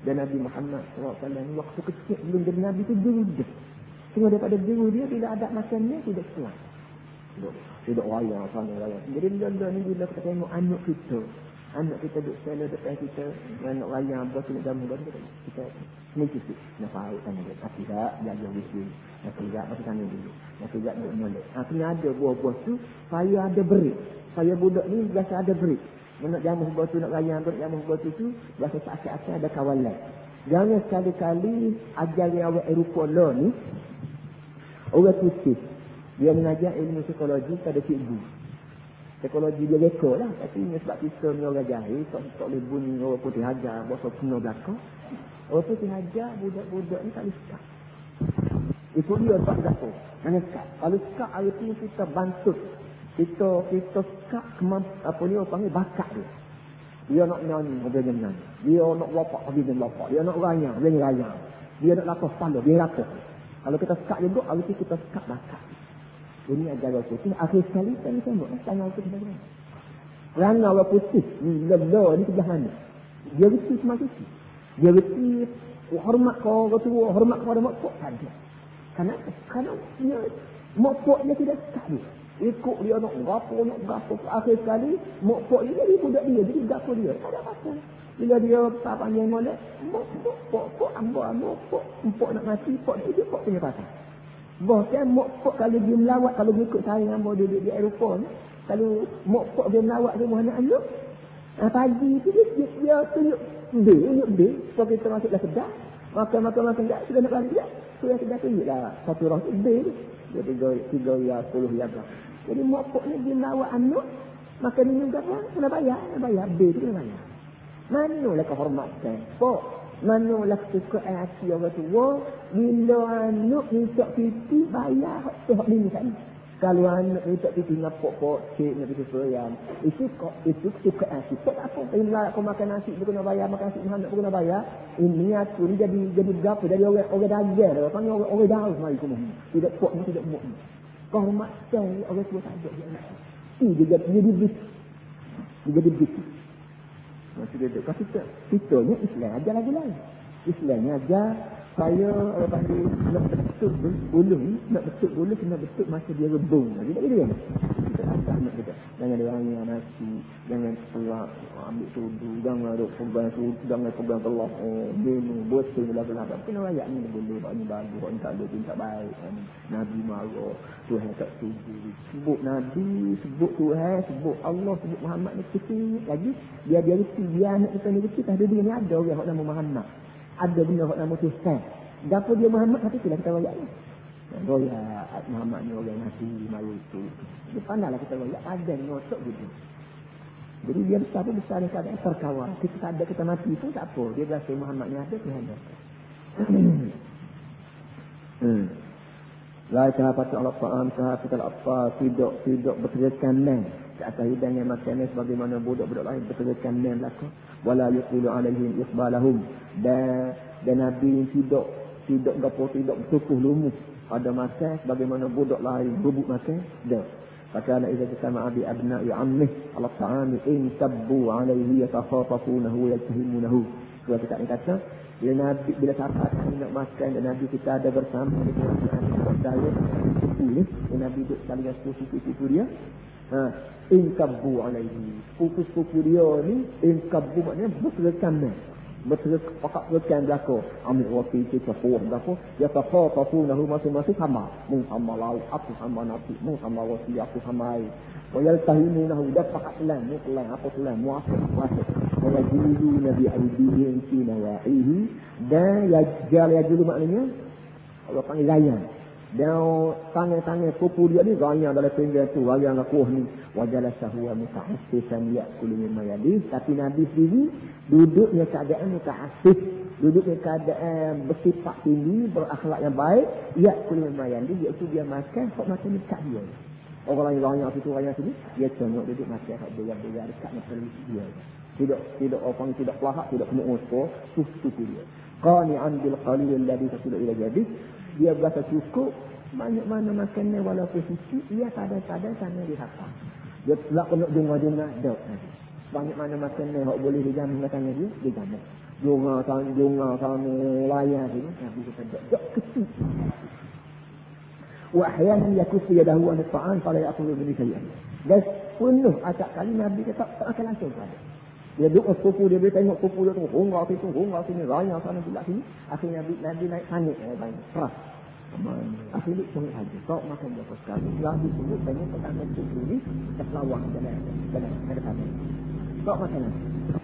Dan Nabi Muhammad SAW waktu kecil belum jadi Nabi tu judes. Cuma daripada diri dia bila ada makannya tidak kuat. Tidak raya sana raya. Jadi benda ni bila kita tengok anak kita duduk sana depan kita, anak raya apa tu nak jamu dan kita mesti nak tahu tanya dia. Tapi tak jaga wisi. Nak tidak apa tanya dulu. Nak tidak nak molek. Kena ada buah-buah tu supaya ada berik. Supaya budak ni biasa ada berik. Nak jamu buah tu nak raya untuk jamu buah tu biasa sakit-sakit ada kawalan. Jangan sekali-kali ajar awak Eropah lah ni. Orang putih, dia mengajar ilmu psikologi pada cikgu. Psikologi dia reka lah. Tapi sebab kita ni orang jahil, tak boleh bunyi orang putih hajar, bahasa kena belakang. Orang putih hajar, budak-budak ni tak boleh sekat. Itu dia tak berapa. Hanya sekat. Kalau sekat, hari tu kita bantu. Kita sekat apa ni orang panggil bakat dia. Dia nak nyanyi, dia nyanyi. Dia nak lapak, dia lapak. Dia nak raya, dia raya. Dia nak lapak pala, dia lapak. Kalau kita sekat juga, hari itu kita sekat bakat. Ini ajaran putih. Akhir sekali, kita tengok. Tanya aku kita berapa. Kerana orang putih, lelah ni sebelah mana. Dia reti semua suci. Dia reti hormat kau orang tua, hormat kepada mak pok saja. Kerana dia, mak pok dia tidak sekat dia. Ikut dia nak gapo. Akhir sekali, mak pok dia jadi budak dia. Jadi gapo dia. Tak ada apa-apa. Bila dia tak panjang molek, pok, ambok nak mati, pok dia punya pasal. Bahkan pok kalau dia melawat, kalau dia ikut saya ambok dia di Eropah ni, kalau pok dia melawat dia anak-anak, pagi tu dia tunjuk B, sebab kita masuklah sedar, makan tak, sudah nak balik tak, sudah sedar tunjuklah, satu orang tu B tu, dia 3 ya, 10 ya berapa. Jadi pok ni dia melawat anak, makan minum berapa, kena bayar, B tu kena bayar. Manalah kehormatan pok, manalah kesukaan hati orang tua bila anak minta pipi bayar hak ni kan. Kalau anak minta pipi dengan pok cik nak pipi sayang, itu kesukaan hati. Pok tak apa, bila aku makan nasi dia kena bayar, makan nasi Muhammad pun kena bayar. Ini aku ni jadi berapa, jadi orang dagang, orang panggil orang daus mari ke mana. Tidak pok ni tidak mok ni. Kehormatan orang tua tak ada dia jadi begitu. Masih dia dekat kita ni Islam ajar lagu lain. Islam ni ajar Saya orang panggil nak betul buluh ni, nak betul buluh kena betul masa dia rebung. Jadi tak boleh kan? Kita nak kita. Jangan dia orang yang nasi, jangan pelak, ambil sudu, jangan duk pegang sudu, jangan pegang telur. Demo betul lah. Kena rakyat ni boleh, buat ni bagus, buat ni tak boleh, tak baik. Nabi marah, Tuhan tak setuju. Sebut Nabi, sebut Tuhan, sebut Allah, sebut Muhammad ni kecil lagi. Dia reti, dia anak kita ni kecil. Ada dia ni ada orang yang nama Muhammad. Ada benda yang nama Tuhan. Gapo dia Muhammad tapi itulah kita royak ni. Royak Muhammad ni orang Nabi malu itu. Dia pandailah kita royak ada ngotok gitu. Jadi dia besar tu besar dia keadaan terkawal. Kita tak ada kita mati pun tak apa. Dia berasa Muhammad ni ada Tuhan ada. La tahafatu ala ta'am tahafatu al-atfal tidak berteriakan nan. Di atas hidangan makanan sebagaimana budak-budak lain berteriakan nan belaka. Wala yuqilu alaihim iqbalahum. Dan Nabi tidak bertukuh lumuh pada masa bagaimana budak lain rebut makan dah. Fakana idza sama abi abna'i ammih ala ta'ami in tabbu alaihi yatakhatafunahu wa yatahimunahu. Kalau kita kata bila sahabat nak makan dan Nabi kita ada bersama dengan saudara sepupu ni, Nabi duduk saling sepupu dia. In tabbu alaihi. Sepupu dia ni in tabbu maknanya berkekan. Betul pakak berkan belako ambil waktu itu kepuh belako ya tafafunahu masing-masing sama mung sama lauk aku sama nasi mung sama wasi aku sama air wayal tahimunahu dah pakak pelan mung pelan apa pelan muasir wala julu nabi aidihi fi nawahihi dan ya julu maknanya Allah panggil layan dan tangan-tangan pupu dia ni raya dalam pinggir tu raya lakuh ni wajalah sahwa muta'assisan ya'kulu mimma yadih. Tapi Nabi sendiri duduknya keadaan muta'assif, duduknya keadaan bersifat tinggi, berakhlak yang baik, ya'kulu mimma yadih, iaitu dia makan hak makan dekat dia. Orang lain raya situ raya sini dia tengok duduk makan hak berat-berat dekat makan dia. Tidak orang tidak pelahak, tidak kena usaha, susu dia. Qani'an bil qalil alladhi tasilu ila jadih. Dia berasa cukup banyak mana makannya walaupun sikit dia kadang-kadang sana dihafal. Dia tak kena dengar-dengar dak. Banyak mana makannya hak boleh dijamin katanya dia dijamin. Jonga sana layan dia Nabi kata dak kecil. Wa ahyanan yakufu yadahu an at-ta'am fala ya'kulu min shay'in. Dan penuh acak kali Nabi kata tak akan langsung pada. Dia duduk sepupu dia tengok sepupu dia tu hungar sini raya sana pula sini. Akhirnya Nabi naik panik banyak keras. Akhirnya pun aja kau makan berapa sekali lagi sebut banyak pertama sepupu ni terlawak dalam ada kau makan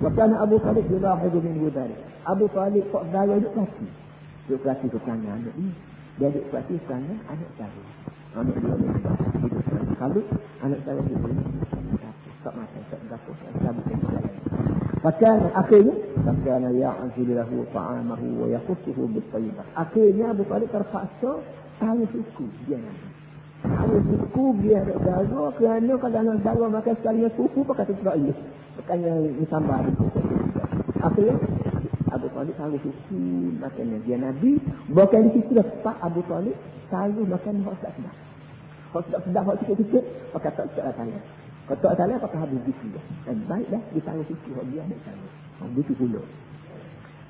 waktu Abu Talib dia hadir min hudari Abu Talib kok daya duduk kaki ke kanan anak ni dia duduk kaki ke kanan anak dia kalau anak saya itu tak makan tak dapur tak boleh Fakana akhirnya ya'zilahu ta'amahu wa yakhussuhu bis-thayyibah. Akhirnya Abu Talib terpaksa tahu suku dia nanti. Tahu suku dia ada jaga kerana kalau anak jaga makan sekalian suku pakai Israel. Makanya disambah itu. Akhirnya Abu Talib tahu suku makannya dia Nabi. Bukan di situ dah Abu Talib selalu makan hak sedap. Hak sedap hak sikit-sikit pakai tak tanya. Kalau tak salah apakah habis gitu ya. Dan baik dah ditaruh situ dia ada sana. Begitu pula.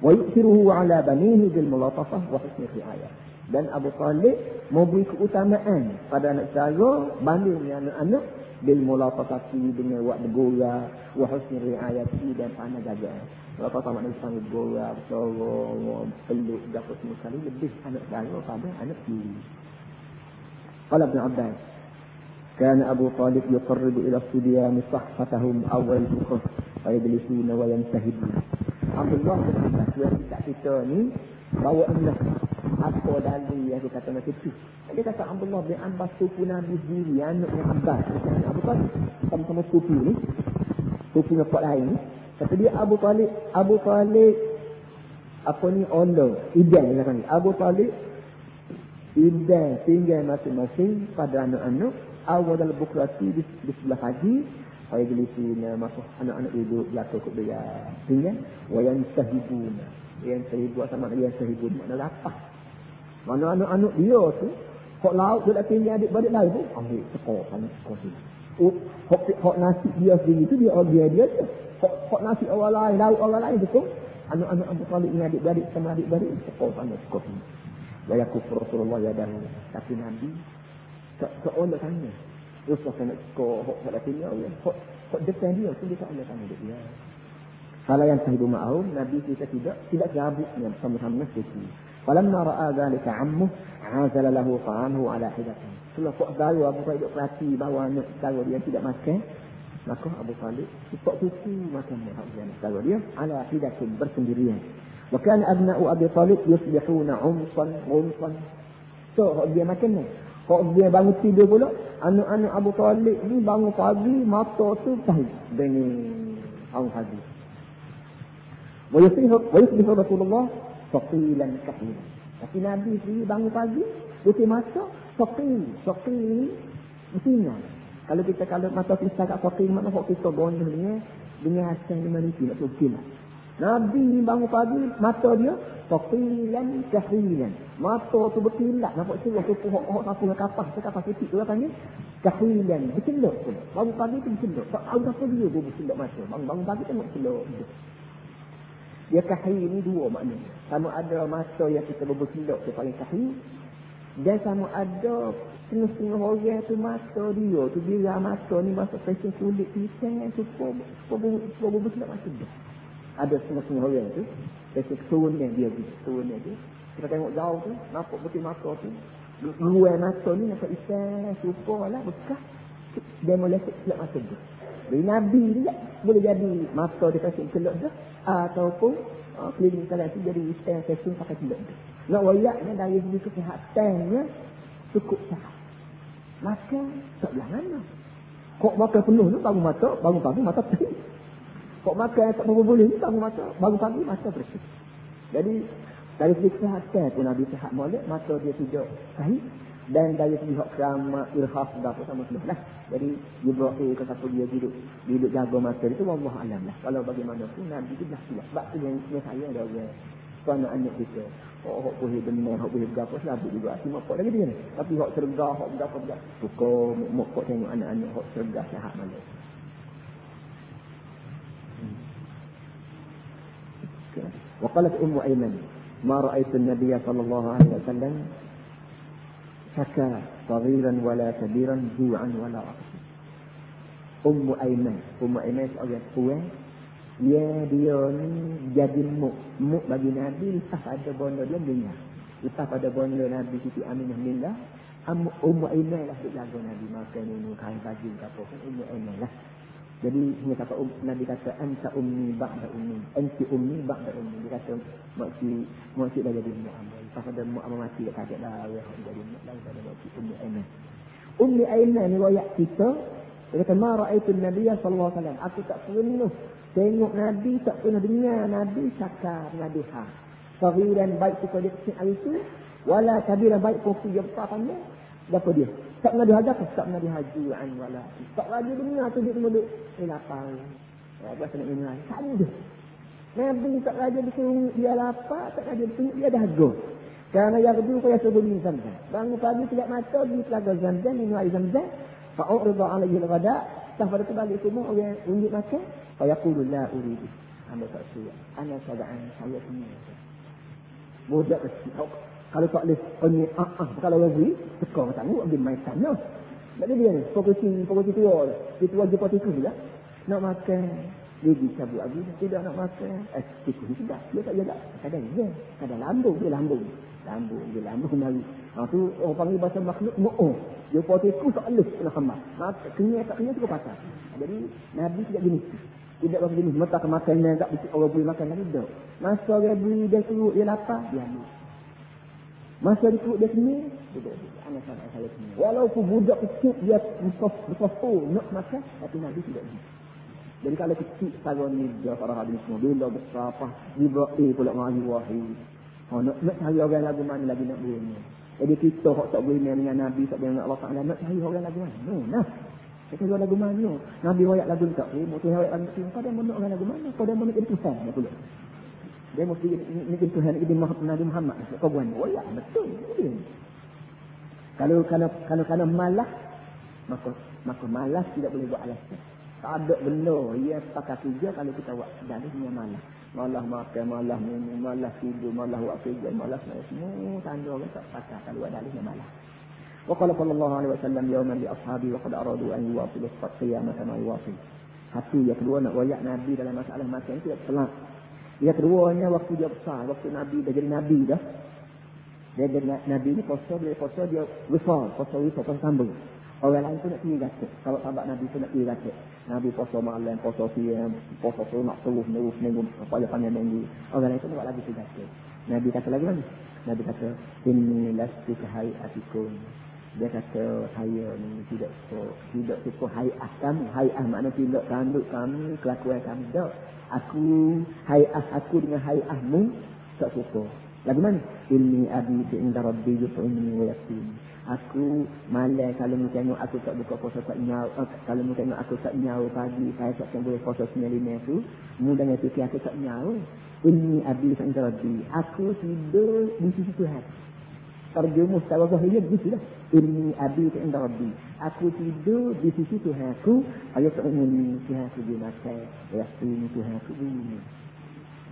Wa yu'thiruhu 'ala banihi bil mulatafah wa husni ri'ayah. Dan Abu Talib memberi keutamaan pada anak saudara banding dengan anak-anak bil mulatafah dengan buat negara wa husni ri'ayah dan pandai jaga. Kalau tak makna sangat gora, sorong, peluk dapat semua kali lebih anak saudara pada anak sendiri. Qala Ibn Abbas كان أبو طالب يقرب إلى الصبيان صحفتهم أول الفقه فيجلسون وينتهبون. عبد الله بن عباس yang kita ni bawa anak apa dalil yang kita kata macam tu. Dia kata Abdullah bin Abbas sepupu Nabi sendiri anaknya Abbas. Abu Talib sama-sama sepupu ni. Sepupunya pak lain ni. Kata dia Abu Talib apa ni Allah idan dia kata. Abu Talib idan tinggal masing-masing pada anak-anak awal al-bukrati di sebelah haji saya gelisina masuk anak-anak duduk belakang kok dia tinggal wayan sahibuna yang sahibu sama dia sahibu makna lapar mana anak-anak dia tu kok lauk dia tinggal adik-adik lain tu ambil tekor sana kosi hok nasi dia sendiri tu dia tu kok nasi orang lain lauk orang lain tu anak-anak Abu Talib ni adik-beradik sama adik-beradik sekor sana sekor sini. Gaya kufur Rasulullah ya dan tapi Nabi seolah tanya. Terus saya nak sekor hok pada dunia ya. Hok depan dia tu dia tak boleh tanya dia. Kalau yang sahibu ma'ahum Nabi kita tidak gabuknya sama-sama sekali. Falamma ra'a dhalika 'ammuh 'azala lahu ta'amuhu 'ala hidatin. Kalau kok tahu Abu Talib perhati bahawa anak saudara dia tidak makan, maka Abu Talib cepat kuku makan anak saudara dia ala hidatin bersendirian. Wa kana abna'u Abi Talib yusbihuna 'umsan. So dia makan ni. Kok dia bangun tidur pula, anak-anak Abu Talib ni bangun pagi mata tu tahi dengan orang pagi. Wa yusbihu Rasulullah saqilan kahilan. Tapi Nabi sendiri bangun pagi, dia mata saqil mestinya. Kalau kita mata kita kat saqil mana kok kita bonus ni dengan hasil ni manusia nak saqil. Nabi ni bangun pagi mata dia saqilan kahilan. Mata tu berkilat nampak celah tu hok sapu kapas titik tu katanya kahilan bercelok tu. Bangun pagi tu bercelok. Tak tahu apa dia bercelok mata. Bangun pagi tengok celok. Dia kahil ni dua maknanya. Sama ada masa yang kita bercelok tu paling kahil. Dan sama ada setengah-setengah orang tu mata dia tu bila mata ni masa fashion kulit pisang supaya bercelok mata dia. Ada setengah-setengah orang tu fashion turunnya dia. Kita tengok jauh tu nampak betul mata tu. Luar mata ni nampak pisang supaya bekas. Dia boleh celok mata dia. Jadi Nabi dia boleh jadi mata dia fashion celok dah. Ataupun klinik kalian tu jadi fashion pakai celok dah. Nak wayaknya dari segi kesehatannya cukup sihat. Maka tak belah mana. Kok makan penuh tu bangun pagi mata bersih. Kok makan tak boleh ni bangun pagi mata bersih. Jadi dari segi kesehatan pun Nabi sihat molek, mata dia tidak sahih. Dan dari segi hak keramat, irhas dah pun sama sudah lah. Jadi Jibril ke siapa dia duduk jaga mata itu wallah alam lah. Kalau bagaimanapun Nabi itu dah siap. Sebab tu yang saya dah orang anak-anak kita. Hak boleh benar, hak boleh berapa selabut juga. Cuma kok lagi dia ni. Tapi hak sergah, hak berapa. Suka mokok tengok anak-anak hak sergah sihat malam. وقالت أم أيمن ما رأيت النبي صلى الله عليه وسلم شكا صغيرا ولا كبيرا جوعا ولا عطشا. أم أيمن seorang tua dia ni jadi muk bagi Nabi lepas ada bonda dia meninggal. Lepas pada bonda Nabi Siti Aminah meninggal, Ummu Aiman lah jaga Nabi makan minum kain baju apa pun Ummu Aiman lah. Jadi hingga kata Nabi kata anta ummi ba'da ummi, anti ummi ba'da ummi. Dia kata makcik dah jadi mak ambo. Lepas ada mak ambo mati dah tak ada dah jadi mak dah ada makcik Ummu Aiman. Ummu Aiman ni riwayat kita dia kata ma ra'aitu an-nabiy sallallahu alaihi wasallam. Aku tak pernah tengok Nabi, tak pernah dengar Nabi cakap Nabi ha. Sagiran baik kepada kecil itu wala kabiran baik kopi dia bertanya apa dia? Tak pernah dihajak, tak pernah dihajuan wala. Tak lagi dengar tu dia duduk lapar. Apa nak dengar? Tak ada. Nabi tak lagi disuruh dia lapar, tak lagi disuruh dia dahaga. Kerana yang kedua kaya sebelum Zamzam. Bangun pagi tidak mata di telaga Zamzam, minum air Zamzam. Fa'urida alaihi al-ghada. Setelah pada tu balik semua orang unjuk makan. Fayaqulu la uridu. Anda tak suka. Ana sada'an saya semua. Budak kecil. Kalau tak boleh penyek, kalau lagi, tekor tak nak ambil main sana. Tak ada dia ni, fokusi tua. Dia tua je tikus lah. Nak makan, dia pergi cabut lagi. Tidak nak makan, tikus ni tidak. Dia tak jaga. Kadang lambung, dia lambung mari. Tu orang panggil bahasa makhluk mu'uh. Dia tikus tak boleh kena khamat. Kenyai tak kenyai cukup patah. Jadi, Nabi tidak jenis. Tidak bagi jenis, mata ke makan yang tak orang boleh makan lagi. Tak. Masa dia beli, dia suruh, dia lapar, dia ambil. Masa dikut dia sini, anak saya sini. Walaupun budak kecil dia bersofu nak makan, tapi Nabi tidak begitu. Jadi kalau kecil sekarang ni dia para hadis semua bila besar apa Jibril pula mari wahyu. Nak cari orang lagu mana lagi nak bunyi. Jadi kita hok tak boleh dengan Nabi, tak boleh dengan Allah Taala, nak cari orang lagu mana? Nah. Kita cari lagu mana? Nabi royak lagu tak boleh, mesti royak lagu tu. Pada mana orang lagu mana? Pada mana itu Tuhan pula. Dia mesti ini Tuhan Ibn Nabi Muhammad. Kau buat. Oh ya, betul. Kalau malas, maka malas tidak boleh buat alasan. Tak ada benda. Ia pakai tiga kalau kita buat. Jadi dia malas. Malah makan, malah minum, malah tidur, malah buat kerja, malah semua tanda orang tak patah kalau ada dalilnya malah. Wa qala sallallahu alaihi wasallam yawman li ashabi wa qad aradu an yuwasilu qiyamah kama yuwasil. Satu yang kedua nak wayak Nabi dalam masalah makan itu telah. Yang keduanya waktu dia besar, waktu Nabi dah jadi Nabi dah. Dia jadi Nabi ni puasa dia wisal, puasa sambung. Orang lain tu nak pergi gatik. Kalau sahabat Nabi tu nak pergi gatik. Nabi puasa malam, puasa siang, puasa sunat terus minggu, apa yang panjang minggu. Orang lain tu nak buat lagi pergi gatik. Nabi kata lagi mana? Nabi kata, inni lastu kahayatikum. Dia kata, saya ni tidak suka hayat kamu. Hayat makna tidak tanduk kami, kelakuan kami. Tak. Hayat aku dengan hayatmu, tak suka. Lagi mana? Inni abidu inda rabbi yut'imni wa yaktini. Aku malam kalau mu tengok aku tak buka puasa tak nyau. Kalau mu tengok aku tak nyau pagi, saya tak boleh puasa 9 tu. Mu dengan fikir aku tak nyau. Inni abidu inda rabbi. Aku tidur di sisi Tuhan. Terjemuh secara zahirnya begitu dah. Inni abidu inda rabbi. Aku tidur di sisi Tuhan aku. Ayat'imni Tuhan aku dia makan. Yaktini Tuhan aku bunyi.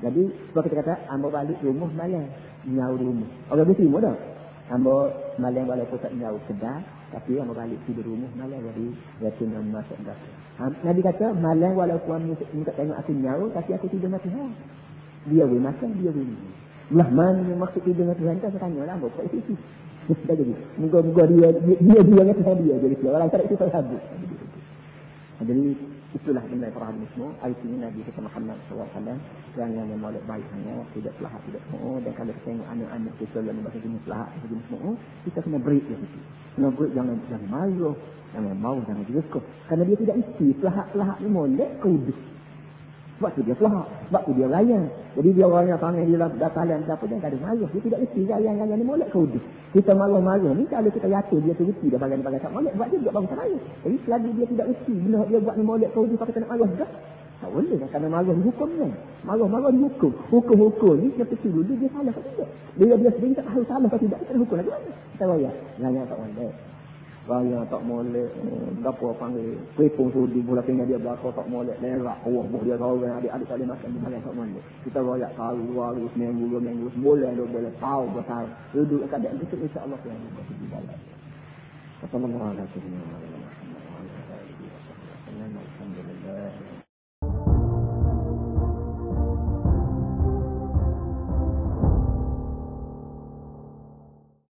Jadi, sebab kita kata, hamba balik rumah malam. Nyau rumah. Orang boleh terima tak? Hamba malam walaupun tak nyau sedar. Tapi hamba balik tidur rumah malam. Jadi, yakin yang masuk dah. Nabi kata, malam walaupun minta tengok aku nyau. Tapi aku tidur dengan Tuhan. Dia boleh makan, dia boleh minum. Lah mana maksud tidur dengan Tuhan? Saya tanya lah, hamba buat itu. Dah jadi. Moga-moga dia dengan Tuhan dia. Jadi, orang tak itu tak habis. Jadi, itulah nilai para hadis semua. Ayat ini Nabi kita Muhammad SAW yang memolek baik hanya tidak pelahak tidak semua. Dan kalau kita tengok anak-anak kita dalam bahasa jenis pelahak jenis semua, kita kena break dia itu. Kena break jangan malu, jangan mau, jangan juga. Karena dia tidak isi pelahak ni molek kudus. Sebab tu dia pelahak, sebab tu dia layan. Jadi dia orang yang panggil dia datalan apa dia tak ada malu. Dia tidak isi layan ni molek kudus. Kita malu-malu ni kalau kita yakin dia tu isi dah bagian-bagian tak molek, buat dia juga bangsa lain. Jadi selagi dia tidak isi, bila dia buat ni molek kudus pakai nak malu juga. Tak boleh kan, kerana malu dihukum kan. Malu dihukum. Hukum ni dia pasti dulu dia salah atau tidak. Bila dia sendiri tak tahu salah atau tidak, kita hukum lagi mana. Kita royak. Layan tak molek. Raya tak molek. Berapa panggil pepung sudi bola tinggal dia belakang tak molek. Lerak. Buh dia kau adik-adik tak boleh makan di malam tak molek. Kita royak tahu 2 hari, seminggu, 2 minggu. Boleh tahu betul. Duduk keadaan itu insya-Allah yang kita di dalam. Assalamualaikum warahmatullahi wabarakatuh.